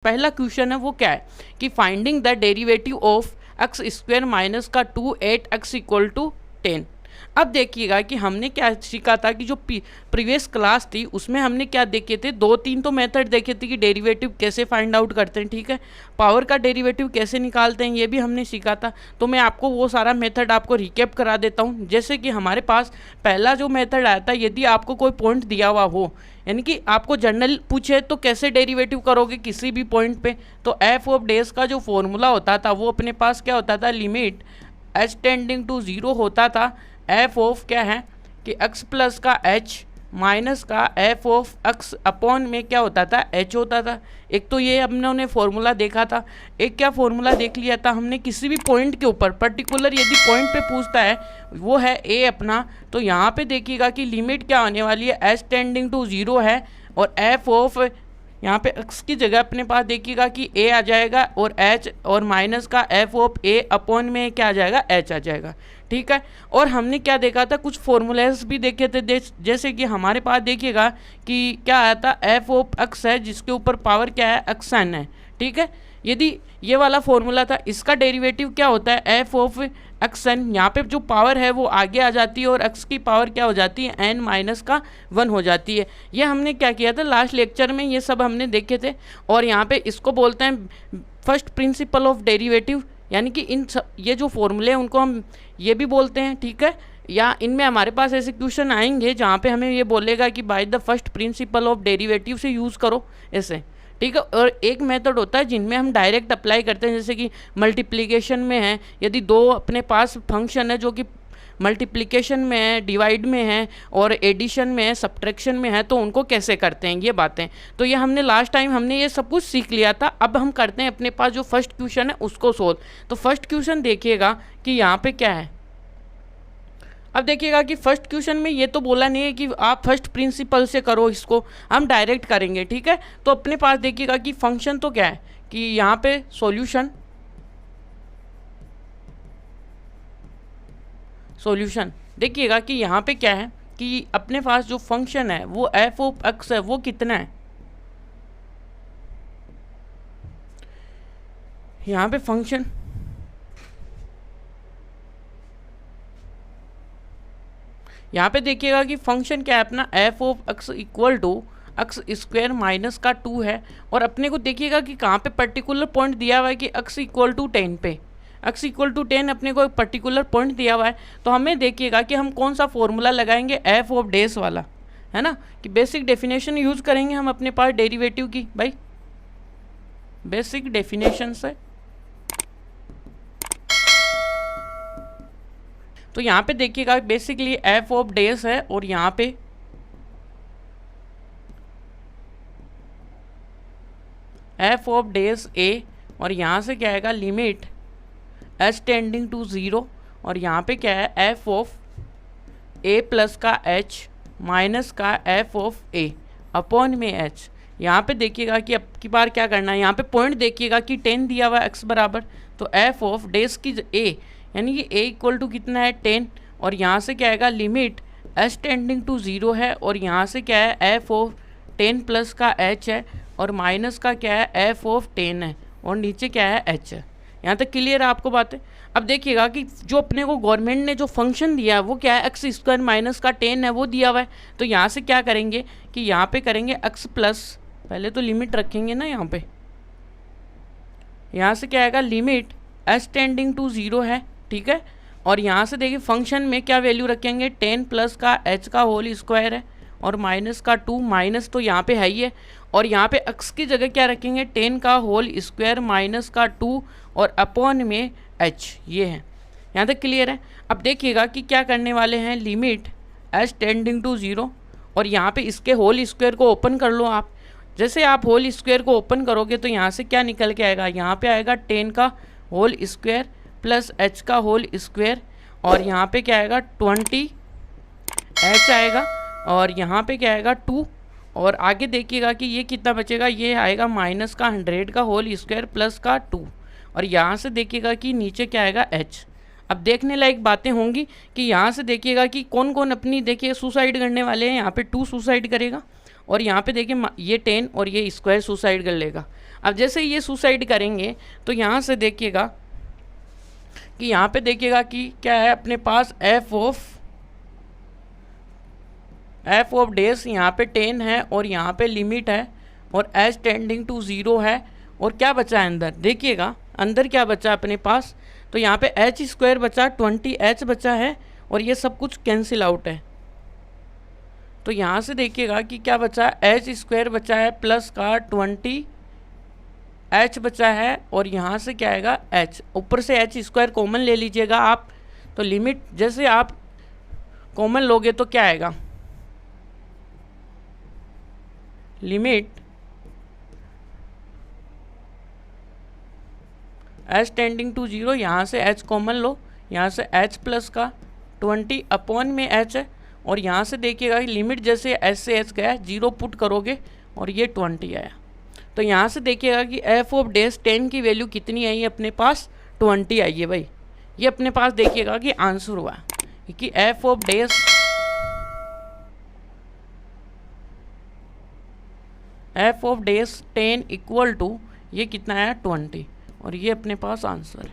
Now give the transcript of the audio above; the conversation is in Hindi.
पहला क्वेश्चन है वो क्या है कि finding the derivative of x square minus का 2 8 x इक्वल टू 10। अब देखिएगा कि हमने क्या सीखा था कि जो प्रीवियस क्लास थी उसमें हमने क्या देखे थे, दो तीन तो मेथड देखे थे कि डेरिवेटिव कैसे फाइंड आउट करते हैं, ठीक है। पावर का डेरिवेटिव कैसे निकालते हैं ये भी हमने सीखा था। तो मैं आपको वो सारा मेथड आपको रिकैप करा देता हूँ। जैसे कि हमारे पास पहला जो मेथड आया था, यदि आपको कोई पॉइंट दिया हुआ हो, यानी कि आपको जनरल पूछे तो कैसे डेरिवेटिव करोगे किसी भी पॉइंट पे, तो एफ ऑफ डेज का जो फॉर्मूला होता था वो अपने पास क्या होता था, लिमिट एच टेंडिंग टू 0 होता था एफ ऑफ क्या है कि एक्स प्लस का एच माइनस का एफ ऑफ एक्स अपॉन में क्या होता था, एच होता था। एक तो ये हमने फॉर्मूला देखा था। एक क्या फॉर्मूला देख लिया था हमने, किसी भी पॉइंट के ऊपर पर्टिकुलर यदि पॉइंट पे पूछता है वो है ए अपना, तो यहाँ पे देखिएगा कि लिमिट क्या आने वाली है, एच टेंडिंग टू 0 है और एफ ऑफ यहाँ पे एक्स की जगह अपने पास देखिएगा कि ए आ जाएगा और एच और माइनस का एफ ऑफ ए अपॉन में क्या आ जाएगा, एच आ जाएगा, ठीक है। और हमने क्या देखा था, कुछ फॉर्मूलेस भी देखे थे, जैसे कि हमारे पास देखिएगा कि क्या आया था, एफ ऑफ एक्स है जिसके ऊपर पावर क्या है, एक्स एन है, ठीक है। यदि ये वाला फॉर्मूला था, इसका डेरिवेटिव क्या होता है, एफ ऑफ एक्स एन, यहाँ पे जो पावर है वो आगे आ जाती है और एक्स की पावर क्या हो जाती है, एन माइनस का 1 हो जाती है। ये हमने क्या किया था लास्ट लेक्चर में, ये सब हमने देखे थे। और यहाँ पे इसको बोलते हैं फर्स्ट प्रिंसिपल ऑफ डेरिवेटिव, यानी कि इन सब ये जो फॉर्मूले हैं उनको हम ये भी बोलते हैं, ठीक है। या इनमें हमारे पास ऐसे क्वेश्चन आएंगे जहाँ पे हमें ये बोलेगा कि by the first principle of derivative से यूज़ करो ऐसे, ठीक है। और एक मेथड होता है जिनमें हम डायरेक्ट अप्लाई करते हैं, जैसे कि मल्टीप्लिकेशन में है, यदि दो अपने पास फंक्शन है जो कि मल्टीप्लिकेशन में है, डिवाइड में है और एडिशन में है, सब्ट्रैक्शन में है, तो उनको कैसे करते हैं ये बातें। तो ये हमने लास्ट टाइम हमने ये सब कुछ सीख लिया था। अब हम करते हैं अपने पास जो फर्स्ट क्वेश्चन है उसको सोल्व। तो फर्स्ट क्वेश्चन देखिएगा कि यहाँ पे क्या है। अब देखिएगा कि फर्स्ट क्वेश्चन में ये तो बोला नहीं है कि आप फर्स्ट प्रिंसिपल से करो, इसको हम डायरेक्ट करेंगे, ठीक है। तो अपने पास देखिएगा कि फंक्शन तो क्या है कि यहाँ पे सॉल्यूशन देखिएगा कि यहाँ पे क्या है कि अपने पास जो फंक्शन है वो एफ ऑफ एक्स है, वो कितना है, यहाँ पे फंक्शन यहाँ पे देखिएगा कि फंक्शन क्या है अपना, F of X equal to X square minus का 2 है। और अपने को देखिएगा कि कहाँ पे पर्टिकुलर पॉइंट दिया हुआ है कि एक्स इक्वल टू 10 पे, एक्स इक्वल टू 10 अपने को एक पर्टिकुलर पॉइंट दिया हुआ है। तो हमें देखिएगा कि हम कौन सा फॉर्मूला लगाएंगे, एफ ऑफ डेज वाला, है ना, कि बेसिक डेफिनेशन यूज़ करेंगे हम अपने पास डेरिवेटिव की, भाई बेसिक डेफिनेशन से। तो यहाँ पे देखिएगा बेसिकली एफ ऑफ डेज है और यहाँ पे एफ ऑफ डेज ए, और यहाँ से क्या आएगा लिमिट एच टेंडिंग टू 0, और यहाँ पे क्या है एफ ऑफ ए प्लस का एच माइनस का एफ ऑफ ए अपॉन में एच। यहाँ पे देखिएगा कि अब की बार क्या करना है, यहाँ पे पॉइंट देखिएगा कि 10 दिया हुआ एक्स बराबर, तो एफ ऑफ डेज की ए यानी कि ए इक्वल टू कितना है 10, और यहाँ से क्या आएगा लिमिट एच टेंडिंग टू 0 है, और यहाँ से क्या है एफ ऑफ 10 प्लस का एच है और माइनस का क्या है एफ ऑफ 10 है और नीचे क्या है एच है। यहाँ तक क्लियर है आपको बातें। अब देखिएगा कि जो अपने को गवर्नमेंट ने जो फंक्शन दिया है वो क्या है, एक्स स्क्वायर माइनस का 10 है वो दिया हुआ है। तो यहाँ से क्या करेंगे कि यहाँ पे करेंगे एक्स प्लस, पहले तो लिमिट रखेंगे ना यहाँ पे, यहाँ से क्या आएगा लिमिट एच टेंडिंग टू 0 है, ठीक है। और यहाँ से देखिए फंक्शन में क्या वैल्यू रखेंगे, 10 प्लस का एच का होल स्क्वायर है और माइनस का 2, माइनस तो यहाँ पे है ही है, और यहाँ पे एक्स की जगह क्या रखेंगे 10 का होल स्क्वायर माइनस का 2 और अपॉन में एच, ये है। यहाँ तक क्लियर है। अब देखिएगा कि क्या करने वाले हैं, लिमिट एच टेंडिंग टू 0, और यहाँ पे इसके होल स्क्वायर को ओपन कर लो आप। जैसे आप होल स्क्वायर को ओपन करोगे तो यहाँ से क्या निकल के आएगा, यहाँ पे आएगा 10 का होल स्क्वायर प्लस एच का होल स्क्वायर, और यहाँ पे क्या आएगा 20 एच आएगा, और यहाँ पे क्या आएगा 2, और आगे देखिएगा कि ये कितना बचेगा, ये आएगा माइनस का 100 का होल स्क्वायर प्लस का 2, और यहाँ से देखिएगा कि नीचे क्या आएगा एच। अब देखने लायक बातें होंगी कि यहाँ से देखिएगा कि कौन कौन अपनी देखिए सुसाइड करने वाले हैं। यहाँ पे 2 सुसाइड करेगा, और यहाँ पे देखिए ये 10 और ये स्क्वायर सुसाइड कर लेगा। अब जैसे ये सुसाइड करेंगे तो यहाँ से देखिएगा कि यहाँ पे देखिएगा कि क्या है अपने पास एफ ऑफ डेज यहाँ पे 10 है और यहाँ पे लिमिट है और एच टेंडिंग टू 0 है। और क्या बचा है अंदर, देखिएगा अंदर क्या बचा अपने पास, तो यहाँ पे एच स्क्वायर बचा, 20h बचा है और ये सब कुछ कैंसिल आउट है। तो यहाँ से देखिएगा कि क्या बचा, एच स्क्वायर बचा है प्लस का 20h बचा है और यहाँ से क्या आएगा h, ऊपर से एच स्क्वायर कॉमन ले लीजिएगा आप। तो लिमिट जैसे आप कॉमन लोगे तो क्या आएगा, लिमिट h टेंडिंग टू 0, यहाँ से h कॉमन लो, यहाँ से h प्लस का 20 अपॉन में h है और यहाँ से देखिएगा लिमिट जैसे h से h गया 0 पुट करोगे और ये 20 आया। तो यहाँ से देखिएगा कि एफ ऑफ डेज 10 की वैल्यू कितनी आई है अपने पास, 20 आई है भाई। ये अपने पास देखिएगा कि आंसर हुआ कि F of days 10 equal to ये कितना है 20 और ये अपने पास आंसर है।